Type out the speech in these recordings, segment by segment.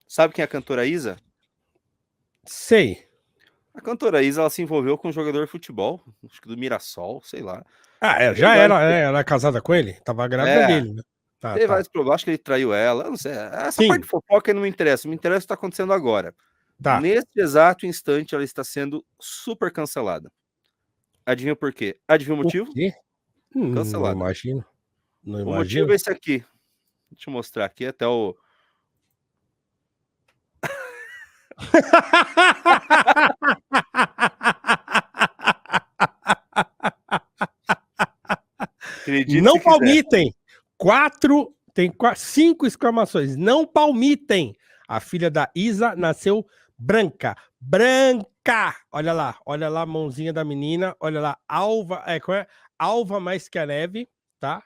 Sabe quem é a cantora Isa? Sei. A cantora Isa, ela se envolveu com um jogador de futebol, acho que do Mirassol, sei lá. Já Vários era, ela é casada com ele? Tava grávida É, dele, né? Tá, teve tá. vários problemas, acho que ele traiu ela, eu não sei. Essa parte Sim, de fofoca não me interessa, me interessa o que está acontecendo agora. tá. Neste exato instante, ela está sendo super cancelada. Adivinha por quê? Adivinha o O motivo? quê? Não Cancelada. imagino. Não O motivo imagino. é esse aqui. Deixa eu mostrar aqui até o. Acredite se Não quiser. palmitem! Tem 5 exclamações. Não palmitem! A filha da Isa nasceu branca. Branca! Olha lá a mãozinha da menina. Olha lá, alva, qual é? Alva mais que a neve, tá?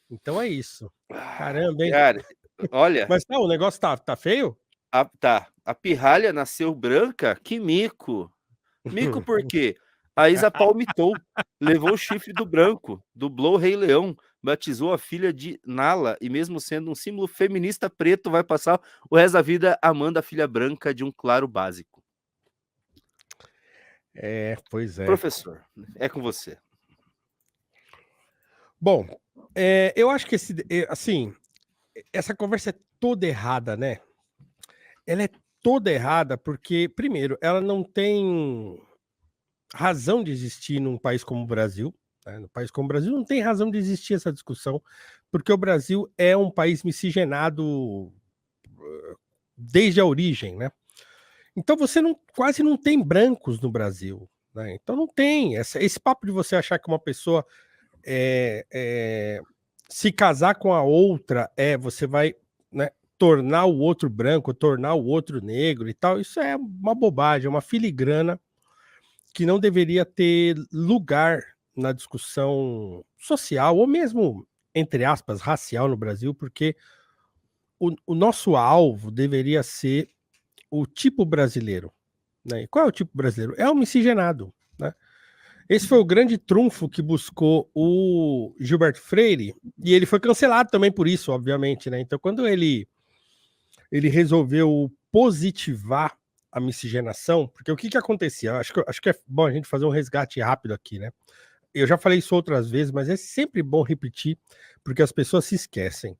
Então é isso. Caramba, hein? Cara, olha, Mas tá, o negócio tá feio? a pirralha nasceu branca? Que mico. Mico por quê? A Isa palmitou, levou o chifre do branco, dublou o Rei Leão, batizou a filha de Nala e mesmo sendo um símbolo feminista preto, vai passar o resto da vida amando a filha branca de um claro básico. Pois é. Professor, é com você. Bom, eu acho que assim, essa conversa é toda errada, né? Ela é toda errada porque, primeiro, ela não tem razão de existir num país como o Brasil, né? No país como o Brasil não tem razão de existir essa discussão, porque o Brasil é um país miscigenado desde a origem, né? Então você quase não tem brancos no Brasil, né? Então não tem esse papo de você achar que uma pessoa se casar com a outra você vai, né, tornar o outro branco, tornar o outro negro e tal. Isso é uma bobagem, é uma filigrana que não deveria ter lugar na discussão social, ou mesmo, entre aspas, racial no Brasil, porque o nosso alvo deveria ser o tipo brasileiro. Né? E qual é o tipo brasileiro? É o miscigenado. Né? Esse foi o grande trunfo que buscou o Gilberto Freire, e ele foi cancelado também por isso, obviamente. Né? Então, quando ele resolveu positivar a miscigenação, porque o que acontecia? Acho que é bom a gente fazer um resgate rápido aqui, né? Eu já falei isso outras vezes, mas é sempre bom repetir, porque as pessoas se esquecem.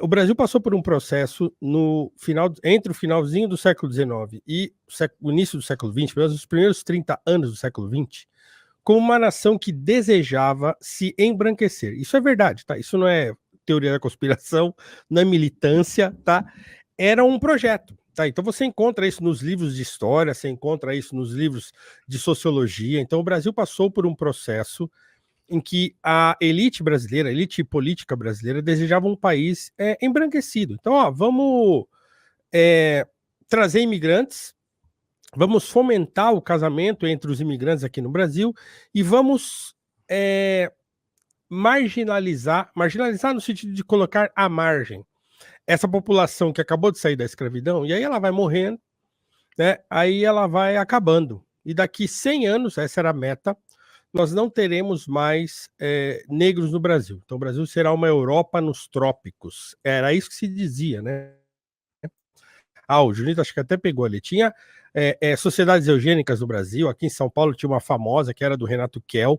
O Brasil passou por um processo entre o finalzinho do século XIX e o início do século XX, pelo menos os primeiros 30 anos do século XX, como uma nação que desejava se embranquecer. Isso é verdade, tá? Isso não é teoria da conspiração, não é militância, tá? Era um projeto. Tá, então você encontra isso nos livros de história, você encontra isso nos livros de sociologia. Então o Brasil passou por um processo em que a elite brasileira, a elite política brasileira, desejava um país embranquecido. Então, ó, vamos trazer imigrantes, vamos fomentar o casamento entre os imigrantes aqui no Brasil e vamos marginalizar no sentido de colocar à margem essa população que acabou de sair da escravidão, e aí ela vai morrendo, né? Aí ela vai acabando. E daqui 100 anos, essa era a meta, nós não teremos mais negros no Brasil. Então o Brasil será uma Europa nos trópicos. Era isso que se dizia, né? O Junito acho que até pegou ali. Tinha sociedades eugênicas no Brasil. Aqui em São Paulo tinha uma famosa que era do Renato Kell,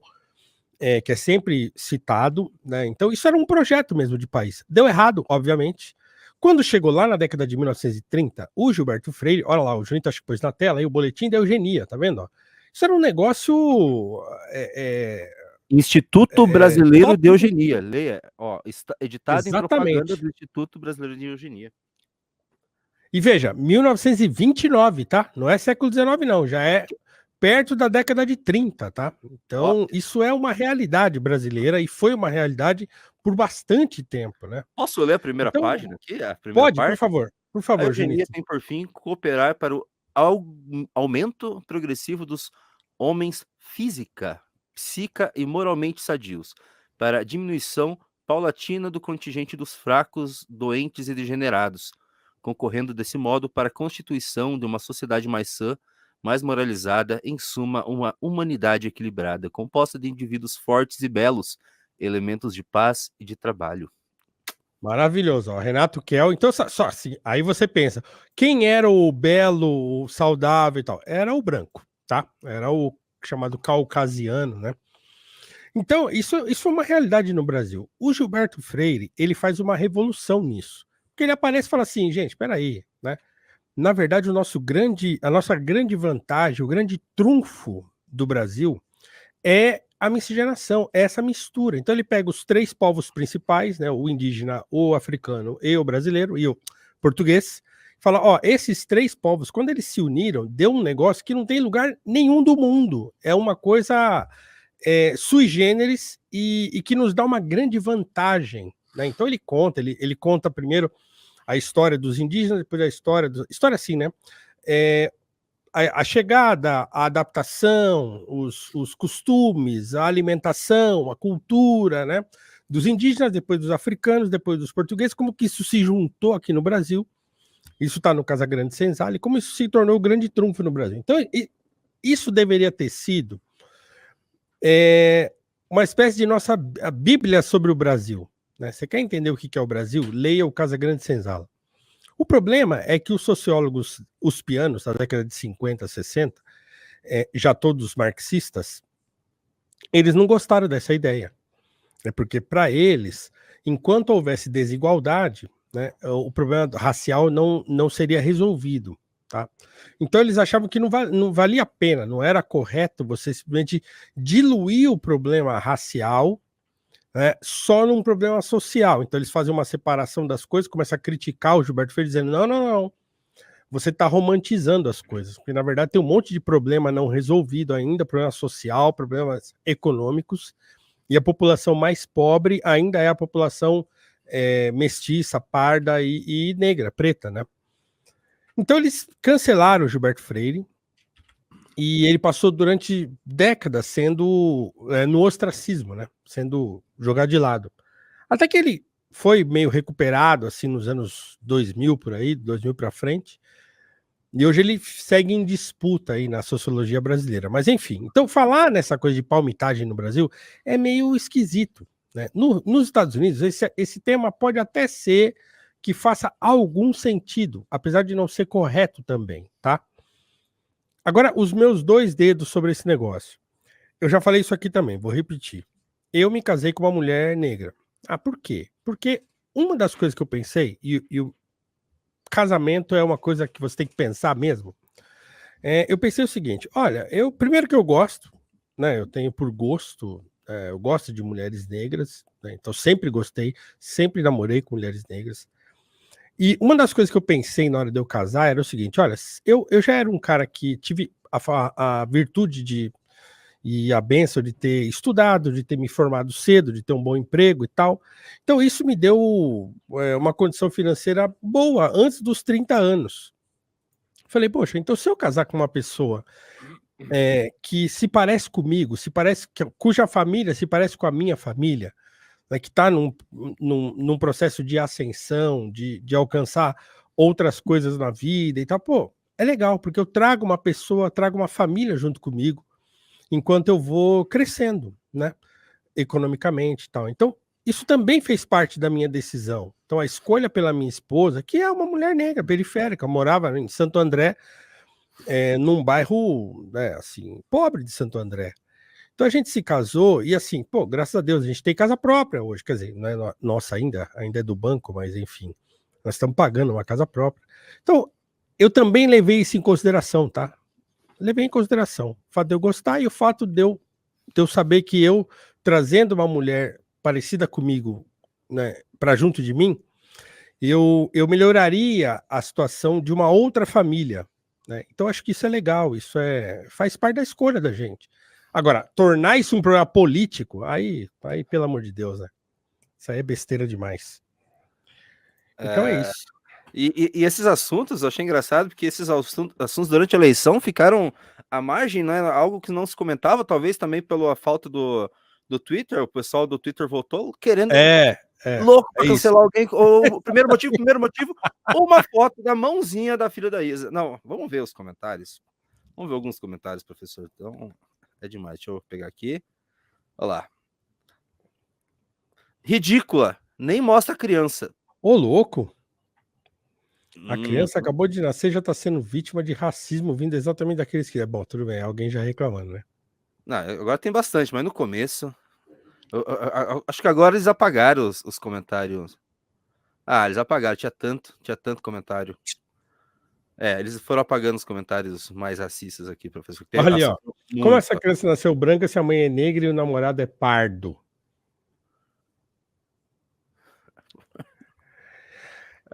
que é sempre citado, né? Então isso era um projeto mesmo de país. Deu errado, obviamente. Quando chegou lá na década de 1930, o Gilberto Freire, olha lá, o Junito acho que pôs na tela aí o boletim da eugenia, tá vendo? Isso era um negócio Instituto Brasileiro de top. Eugenia. Leia, ó, editado em propaganda Exatamente. do Instituto Brasileiro de Eugenia. E veja, 1929, tá? Não é século XIX, não. Já é perto da década de 30, tá? Ó, Então, isso é uma realidade brasileira e foi uma realidade por bastante tempo, né? posso ler a primeira Então, página aqui? A primeira pode, por parte? favor. Por A favor, eugenia Junito. tem por fim cooperar para o au- aumento progressivo dos homens física, psica e moralmente sadios, para a diminuição paulatina do contingente dos fracos, doentes e degenerados, concorrendo desse modo para a constituição de uma sociedade mais sã, mais moralizada, em suma, uma humanidade equilibrada, composta de indivíduos fortes e belos, elementos de paz e de trabalho. Maravilhoso, ó, Renato Kell. Então, só assim, aí você pensa, quem era o belo, o saudável e tal? Era o branco, tá? Era o chamado caucasiano, né? Então, isso é uma realidade no Brasil. O Gilberto Freire, ele faz uma revolução nisso. Porque ele aparece e fala assim, gente, espera aí, né? Na verdade, a nossa grande vantagem, o grande trunfo do Brasil é a miscigenação, é essa mistura. Então ele pega os três povos principais, né, o indígena, o africano e o brasileiro, e o português, fala, ó, esses três povos, quando eles se uniram, deu um negócio que não tem lugar nenhum do mundo. É uma coisa sui generis e que nos dá uma grande vantagem. Né? Então ele conta primeiro a história dos indígenas, depois a história... História assim, né? A chegada, a adaptação, os costumes, a alimentação, a cultura, né? Dos indígenas, depois dos africanos, depois dos portugueses, como que isso se juntou aqui no Brasil. Isso está no Casagrande Senzala, e como isso se tornou o grande trunfo no Brasil. Então, isso deveria ter sido uma espécie de nossa a Bíblia sobre o Brasil. Né? Você quer entender o que é o Brasil? Leia o Casagrande Senzala. O problema é que os sociólogos uspianos, da década de 50, 60, já todos marxistas, eles não gostaram dessa ideia. Porque, para eles, enquanto houvesse desigualdade, né, o problema racial não seria resolvido. Tá? Então, eles achavam que não valia a pena, não era correto você simplesmente diluir o problema racial só num problema social. Então, eles fazem uma separação das coisas, começam a criticar o Gilberto Freire, dizendo: não. Você está romantizando as coisas, porque na verdade tem um monte de problema não resolvido ainda, problema social, problemas econômicos, e a população mais pobre ainda é a população mestiça, parda e negra, preta, né? Então eles cancelaram o Gilberto Freire, e ele passou durante décadas sendo no ostracismo, né? Sendo jogado de lado. Até que ele foi meio recuperado, assim, nos anos 2000, por aí, 2000 para frente, e hoje ele segue em disputa aí na sociologia brasileira. Mas enfim, então falar nessa coisa de palmitagem no Brasil é meio esquisito. Né? Nos Estados Unidos, esse tema pode até ser que faça algum sentido, apesar de não ser correto também, tá? Agora, os meus dois dedos sobre esse negócio. Eu já falei isso aqui também, vou repetir. Eu me casei com uma mulher negra. Ah, por quê? Porque uma das coisas que eu pensei, e o casamento é uma coisa que você tem que pensar mesmo, eu pensei o seguinte: olha, primeiro que eu gosto, né? Eu tenho por gosto, eu gosto de mulheres negras, né, então sempre gostei, sempre namorei com mulheres negras. E uma das coisas que eu pensei na hora de eu casar era o seguinte: olha, eu já era um cara que tive a virtude e a benção de ter estudado, de ter me formado cedo, de ter um bom emprego e tal. Então isso me deu uma condição financeira boa antes dos 30 anos. Falei, poxa, então se eu casar com uma pessoa que se parece comigo, cuja família se parece com a minha família, né, que está num processo de ascensão, de alcançar outras coisas na vida e tal, pô, é legal, porque eu trago uma pessoa, trago uma família junto comigo, enquanto eu vou crescendo, né, economicamente e tal. Então, isso também fez parte da minha decisão. Então, a escolha pela minha esposa, que é uma mulher negra, periférica, morava em Santo André, num bairro, né, assim, pobre de Santo André. Então a gente se casou e assim, pô, graças a Deus a gente tem casa própria hoje, quer dizer, não é nossa ainda é do banco, mas enfim, nós estamos pagando uma casa própria. Então, eu também levei isso em consideração, tá? Levei em consideração o fato de eu gostar e o fato de eu saber que eu, trazendo uma mulher parecida comigo, né, para junto de mim, eu melhoraria a situação de uma outra família, né? Então acho que isso é legal, faz parte da escolha da gente. Agora, tornar isso um problema político, aí pelo amor de Deus, né? Isso aí é besteira demais. Então é isso. E esses assuntos, eu achei engraçado, porque esses assuntos durante a eleição ficaram à margem, né? Algo que não se comentava, talvez também pela falta do Twitter. O pessoal do Twitter votou querendo, louco para isso. cancelar alguém. Ou primeiro motivo, uma foto da mãozinha da filha da Isa. Não, vamos ver os comentários. Vamos ver alguns comentários, professor. Então, é demais. Deixa eu pegar aqui. Olha lá. Ridícula. Nem mostra a criança. Ô, louco! A Uhum. criança acabou de nascer e já tá sendo vítima de racismo vindo exatamente daqueles que... Bom, tudo bem, alguém já reclamando, né? Não, agora tem bastante, mas no começo. Acho que agora eles apagaram os comentários. Ah, eles apagaram, tinha tanto comentário. É, eles foram apagando os comentários mais racistas aqui, professor. Que Olha, ó. Como essa muito. criança nasceu branca se a mãe é negra e o namorado é pardo?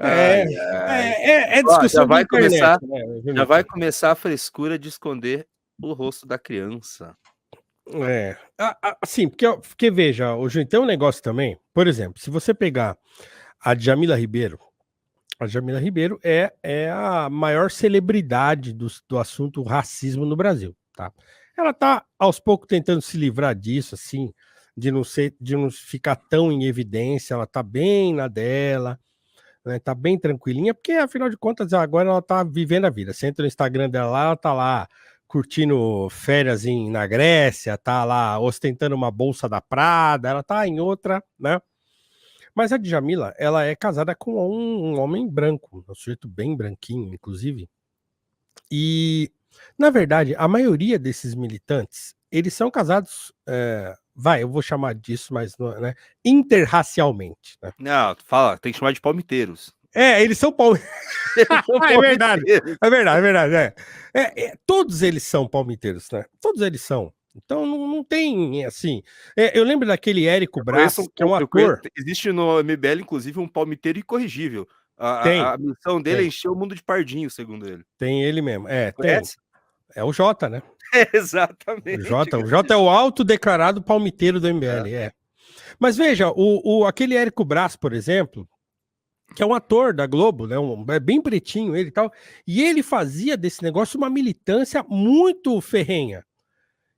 É, Ai, ai. é Ó, discussão de internet, né, já vai Junito? começar a frescura de esconder o rosto da criança. É. Assim, porque veja, hoje tem um negócio também, por exemplo, se você pegar a Djamila Ribeiro, a Djamila Ribeiro é a maior celebridade do assunto racismo no Brasil, tá? Ela tá aos poucos tentando se livrar disso, assim, de não ficar tão em evidência, ela tá bem na dela, né? Tá bem tranquilinha, porque afinal de contas agora ela tá vivendo a vida. Você entra no Instagram dela lá, ela tá lá curtindo férias na Grécia, tá lá ostentando uma bolsa da Prada, ela tá em outra, né? Mas a Djamila, ela é casada com um homem branco, um sujeito bem branquinho, inclusive. E, na verdade, a maioria desses militantes, eles são casados, eu vou chamar disso, mas não, né, interracialmente, né? Não, fala, tem que chamar de palmiteiros. Eles são palmiteiros. Eles são É verdade, palmiteiros. é verdade, é verdade. Todos eles são palmiteiros, né? Todos eles são. Então não tem assim. Eu lembro daquele Érico Brás, que é um Eu conheço, ator. existe no MBL, inclusive, um palmiteiro incorrigível. Tem, A missão dele é tem, encher o mundo de pardinho, segundo ele. tem ele mesmo. Tem. Conhece? É o Jota, né? É, O exatamente. Jota, o Jota é o autodeclarado palmiteiro do É. MBL, é. Mas veja, aquele Érico Brás, por exemplo, que é um ator da Globo, né? É bem pretinho ele e tal, e ele fazia desse negócio uma militância muito ferrenha.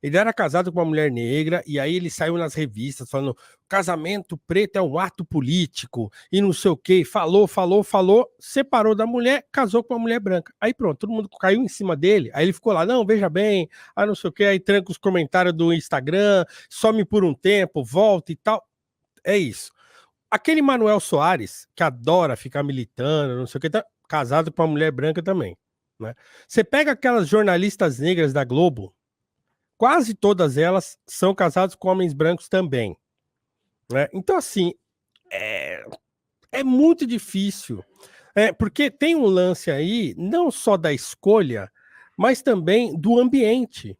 Ele era casado com uma mulher negra, e aí ele saiu nas revistas falando: casamento preto é um ato político, e não sei o que, falou, separou da mulher, casou com uma mulher branca. Aí pronto, todo mundo caiu em cima dele, aí ele ficou lá, não, veja bem, não sei o que, aí tranca os comentários do Instagram, some por um tempo, volta e tal. É isso. Aquele Manuel Soares, que adora ficar militando, não sei o que, tá casado com uma mulher branca também, né? Você pega aquelas jornalistas negras da Globo, quase todas elas são casadas com homens brancos também, né? Então, assim, é, é muito difícil, porque tem um lance aí, não só da escolha, mas também do ambiente.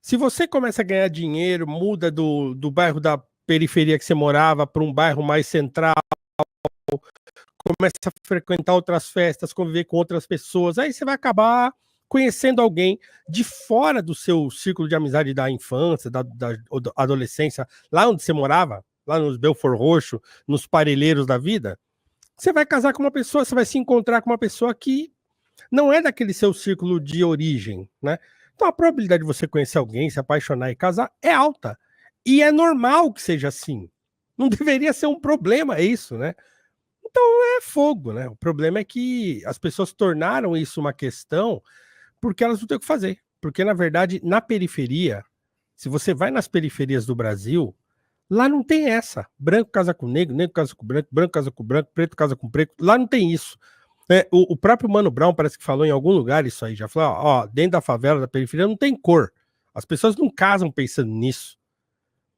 Se você começa a ganhar dinheiro, muda do bairro da periferia que você morava para um bairro mais central, começa a frequentar outras festas, conviver com outras pessoas, aí você vai acabar conhecendo alguém de fora do seu círculo de amizade da infância, da adolescência, lá onde você morava, lá nos Belfort Roxo, nos Parelheiros da vida, você vai casar com uma pessoa, você vai se encontrar com uma pessoa que não é daquele seu círculo de origem, né? Então a probabilidade de você conhecer alguém, se apaixonar e casar é alta. E é normal que seja assim. Não deveria ser um problema isso, né? É fogo, né? O problema é que as pessoas tornaram isso uma questão porque elas não têm o que fazer. Porque, na verdade, na periferia, se você vai nas periferias do Brasil, lá não tem essa. Branco casa com negro, negro casa com branco, branco casa com branco, preto casa com preto. Lá não tem isso. O próprio Mano Brown parece que falou em algum lugar isso aí. Já falou, ó, dentro da favela, da periferia, não tem cor. As pessoas não casam pensando nisso.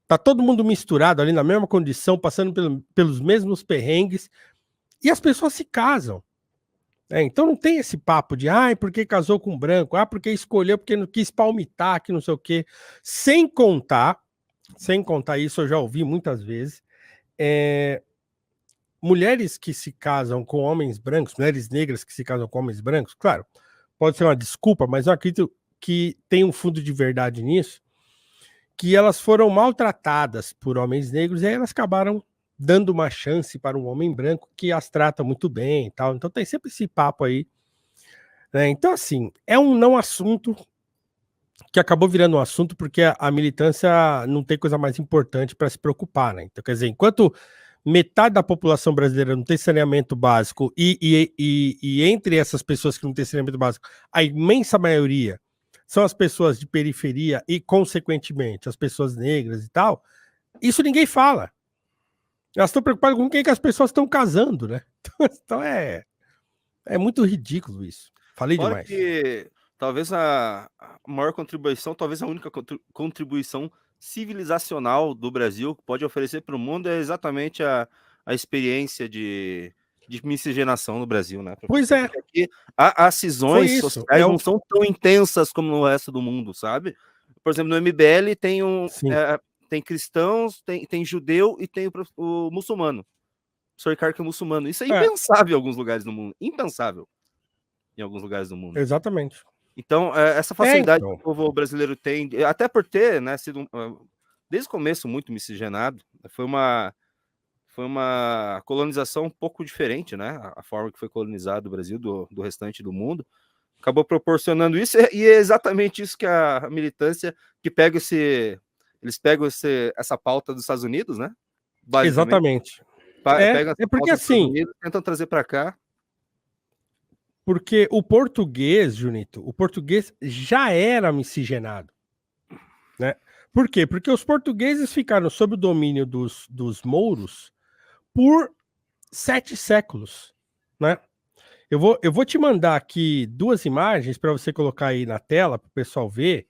Tá todo mundo misturado ali na mesma condição, passando pelos mesmos perrengues, e as pessoas se casam. Então não tem esse papo de porque casou com branco, porque escolheu, porque não quis palmitar, que não sei o quê. Sem contar isso, eu já ouvi muitas vezes, mulheres que se casam com homens brancos, mulheres negras que se casam com homens brancos, claro, pode ser uma desculpa, mas eu acredito que tem um fundo de verdade nisso, que elas foram maltratadas por homens negros e aí elas acabaram dando uma chance para um homem branco que as trata muito bem e tal. Então tem sempre esse papo aí, né? Então, assim, é um não assunto que acabou virando um assunto porque a militância não tem coisa mais importante para se preocupar, né? Então, quer dizer, enquanto metade da população brasileira não tem saneamento básico e entre essas pessoas que não têm saneamento básico, a imensa maioria são as pessoas de periferia e, consequentemente, as pessoas negras e tal, isso ninguém fala. Elas estão preocupadas com quem que as pessoas estão casando, né? Então é muito ridículo isso. Falei Fora demais. que talvez a maior contribuição, talvez a única contribuição civilizacional do Brasil que pode oferecer para o mundo é exatamente a experiência de miscigenação no Brasil, né, Pois professor? é, Porque aqui as foi cisões isso. sociais não são tão intensas como no resto do mundo, sabe? Por exemplo, no MBL Sim, tem cristãos, tem judeu e tem o muçulmano. O Sr. Ricardo é muçulmano. Isso é é, impensável em alguns lugares do mundo. Impensável em alguns lugares do mundo. exatamente. Então, essa facilidade que Então, o povo brasileiro tem, até por ter, né, sido desde o começo muito miscigenado, foi uma colonização um pouco diferente, né? A forma que foi colonizado o Brasil do restante do mundo acabou proporcionando isso, e é exatamente isso que a militância que eles pegam essa pauta dos Estados Unidos, né? Basicamente, exatamente. pegam essa Porque pauta dos Estados assim, Unidos, tentam trazer para cá. porque o português, Junito, o português já era miscigenado, né? Por quê? Porque os portugueses ficaram sob o domínio dos mouros por 7 séculos, né? Eu vou te mandar aqui 2 imagens para você colocar aí na tela para o pessoal ver,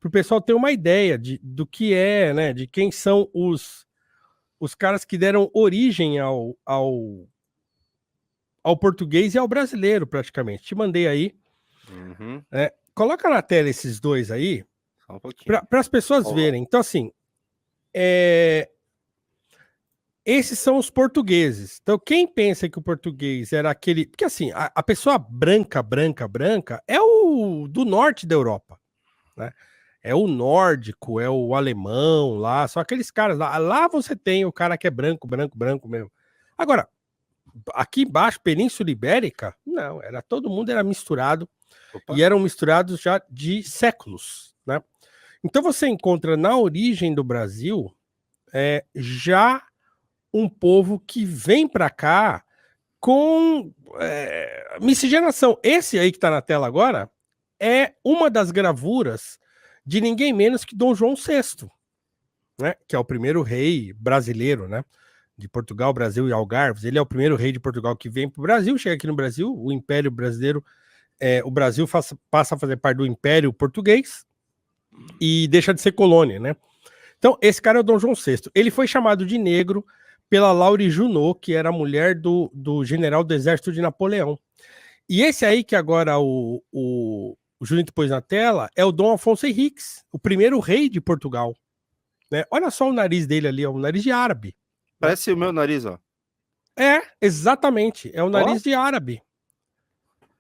para o pessoal ter uma ideia do que é, né? De quem são os caras que deram origem ao português e ao brasileiro, praticamente. Te mandei aí. Uhum, Coloca na tela esses dois aí, só um pouquinho. para as pessoas Ó, verem. Então, assim, esses são os portugueses. Então, quem pensa que o português era aquele. Porque, assim, a pessoa branca, branca, branca é o do norte da Europa, né? É o nórdico, é o alemão lá, são aqueles caras lá. Lá você tem o cara que é branco, branco, branco mesmo. Agora, aqui embaixo, Península Ibérica, não, era todo mundo era misturado opa. e eram misturados já de séculos, né? Então você encontra na origem do Brasil já um povo que vem para cá com miscigenação. Esse aí que está na tela agora é uma das gravuras de ninguém menos que Dom João VI, né? Que é o primeiro rei brasileiro, né? De Portugal, Brasil e Algarves. Ele é o primeiro rei de Portugal que vem para o Brasil, chega aqui no Brasil, o Império Brasileiro, o Brasil passa a fazer parte do Império Português e deixa de ser colônia, né? Então, esse cara é o Dom João VI. Ele foi chamado de negro pela Laure Junot, que era a mulher do general do exército de Napoleão. E esse aí que agora o Junito pôs na tela é o Dom Afonso Henriques, o primeiro rei de Portugal. Né? Olha só o nariz dele ali, é um nariz de árabe. Né? Parece o meu nariz, ó. Exatamente, é o Ó, nariz de árabe.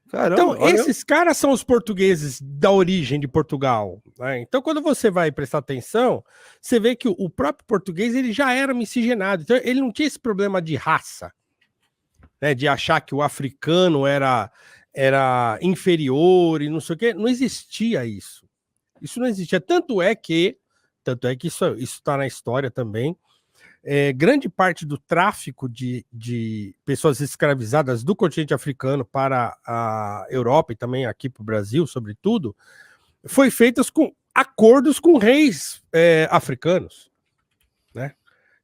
Então, caramba, olha eu. esses caras são os portugueses da origem de Portugal. Né? Então, quando você vai prestar atenção, você vê que o próprio português ele já era miscigenado. Então, ele não tinha esse problema de raça, né? De achar que o africano era inferior e não sei o quê. Não existia isso. Isso não existia. Tanto é que isso está na história também. Grande parte do tráfico de pessoas escravizadas do continente africano para a Europa e também aqui para o Brasil, sobretudo, foi feitas com acordos com reis africanos, né?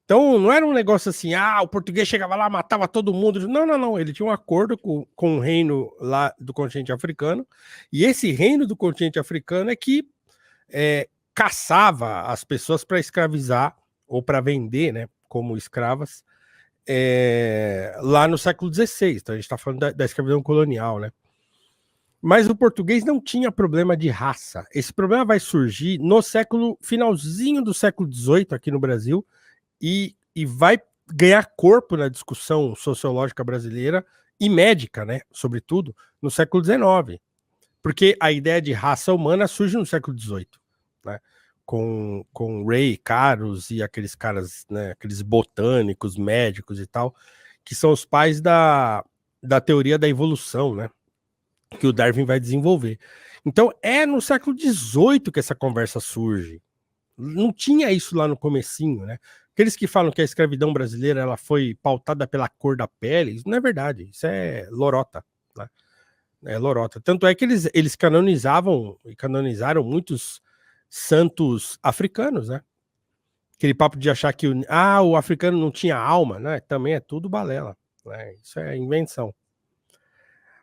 Então não era um negócio assim, o português chegava lá, matava todo mundo. Não, não, não. Ele tinha um acordo com o reino lá do continente africano, e esse reino do continente africano é que caçava as pessoas para escravizar ou para vender, né, como escravas, lá no século XVI. Então a gente está falando da escravidão colonial, né? Mas o português não tinha problema de raça. Esse problema vai surgir no finalzinho do século XVIII aqui no Brasil e vai ganhar corpo na discussão sociológica brasileira e médica, né? Sobretudo no século XIX, porque a ideia de raça humana surge no século XVIII, né? Com Ray Caros e aqueles caras, né, aqueles botânicos, médicos e tal, que são os pais da teoria da evolução, né, que o Darwin vai desenvolver. Então é no século XVIII que essa conversa surge. Não tinha isso lá no comecinho, né? Aqueles que falam que a escravidão brasileira ela foi pautada pela cor da pele, isso não é verdade, isso é lorota, né? É lorota. Tanto é que eles canonizaram muitos santos africanos, né? Aquele papo de achar que o africano não tinha alma, né? Também é tudo balela. Né? Isso é invenção.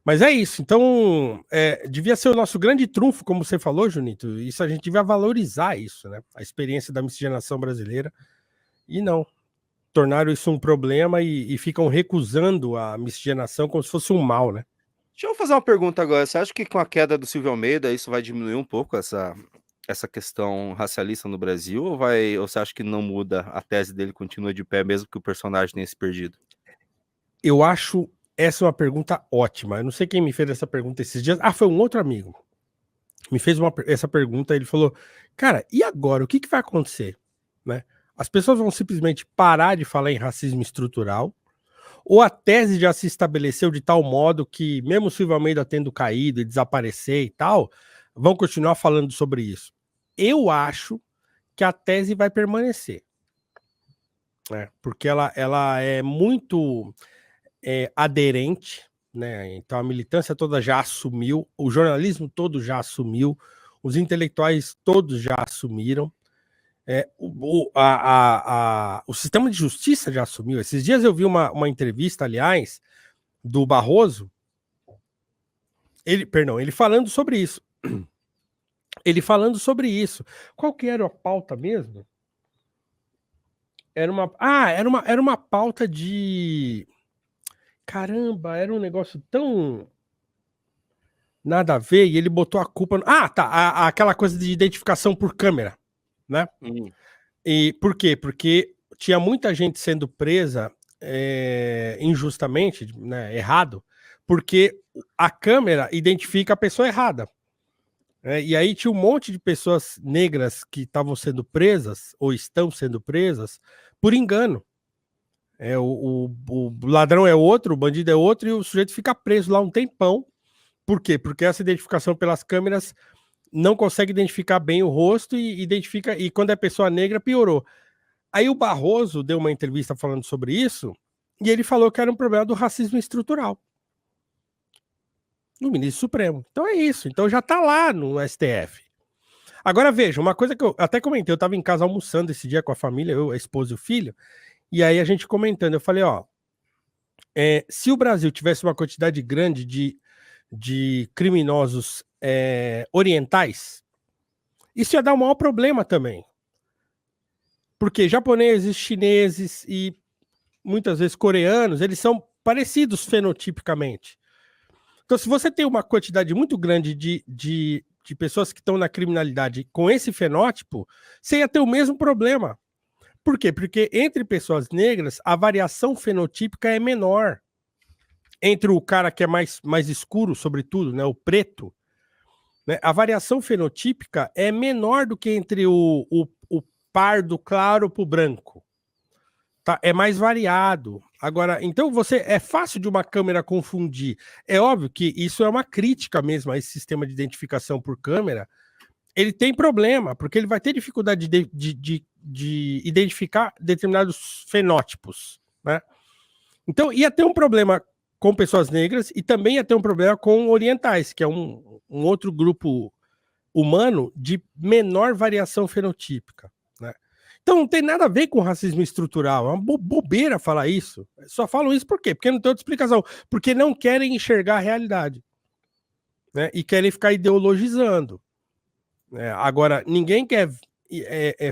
Mas é isso. Então, devia ser o nosso grande trunfo, como você falou, Junito. Isso a gente devia valorizar isso, né? A experiência da miscigenação brasileira. E não. Tornaram isso um problema e ficam recusando a miscigenação como se fosse um mal, né? Deixa eu fazer uma pergunta agora. Você acha que com a queda do Silvio Almeida isso vai diminuir um pouco essa questão racialista no Brasil? Ou você acha que não muda, a tese dele continua de pé, mesmo que o personagem tenha se perdido? Eu acho essa uma pergunta ótima. Eu não sei quem me fez essa pergunta esses dias. Foi um outro amigo. Me fez essa pergunta. Ele falou: cara, e agora? O que vai acontecer? Né? As pessoas vão simplesmente parar de falar em racismo estrutural, ou a tese já se estabeleceu de tal modo que, mesmo o Silvio Almeida tendo caído e desaparecer e tal, vão continuar falando sobre isso. Eu acho que a tese vai permanecer. Né? Porque ela é muito aderente, né? Então a militância toda já assumiu, o jornalismo todo já assumiu, os intelectuais todos já assumiram. O sistema de justiça já assumiu. Esses dias eu vi uma entrevista, aliás, do Barroso, ele falando sobre isso. Ele falando sobre isso. Qual que era a pauta mesmo? Era uma pauta de... Caramba, era um negócio tão nada a ver, e ele botou a culpa... aquela coisa de identificação por câmera, né? E por quê? Porque tinha muita gente sendo presa injustamente, né, errado, porque a câmera identifica a pessoa errada. E aí tinha um monte de pessoas negras que estavam sendo presas, ou estão sendo presas, por engano. O ladrão é outro, o bandido é outro, e o sujeito fica preso lá um tempão. Por quê? Porque essa identificação pelas câmeras não consegue identificar bem o rosto e identifica, e quando é pessoa negra, piorou. Aí o Barroso deu uma entrevista falando sobre isso, e ele falou que era um problema do racismo estrutural. No ministro Supremo. Então é isso. Então já tá lá no STF. Agora veja, uma coisa que eu até comentei, eu tava em casa almoçando esse dia com a família, eu, a esposa e o filho, e aí a gente comentando, eu falei, se o Brasil tivesse uma quantidade grande de criminosos orientais, isso ia dar um maior problema também. Porque japoneses, chineses e muitas vezes coreanos, eles são parecidos fenotipicamente. Então, se você tem uma quantidade muito grande de pessoas que estão na criminalidade com esse fenótipo, você ia ter o mesmo problema. Por quê? Porque entre pessoas negras, a variação fenotípica é menor. Entre o cara que é mais escuro, sobretudo, né, o preto, né, a variação fenotípica é menor do que entre o pardo claro para o branco. Tá? É mais variado. Agora, então é fácil de uma câmera confundir. É óbvio que isso é uma crítica mesmo a esse sistema de identificação por câmera. Ele tem problema, porque ele vai ter dificuldade de identificar determinados fenótipos. Né? Então, ia ter um problema com pessoas negras e também ia ter um problema com orientais, que é um outro grupo humano de menor variação fenotípica. Né? Então não tem nada a ver com racismo estrutural, é uma bobeira falar isso. Só falam isso por quê? Porque não tem outra explicação. Porque não querem enxergar a realidade. Né? E querem ficar ideologizando. Agora, ninguém quer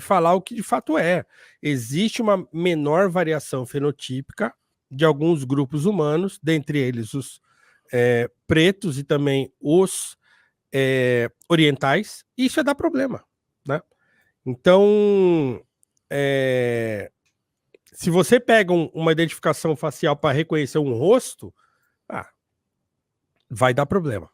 falar o que de fato é. Existe uma menor variação fenotípica de alguns grupos humanos, dentre eles os pretos e também os orientais, e isso ia dar problema. Né? Então, se você pega uma identificação facial para reconhecer um rosto, vai dar problema.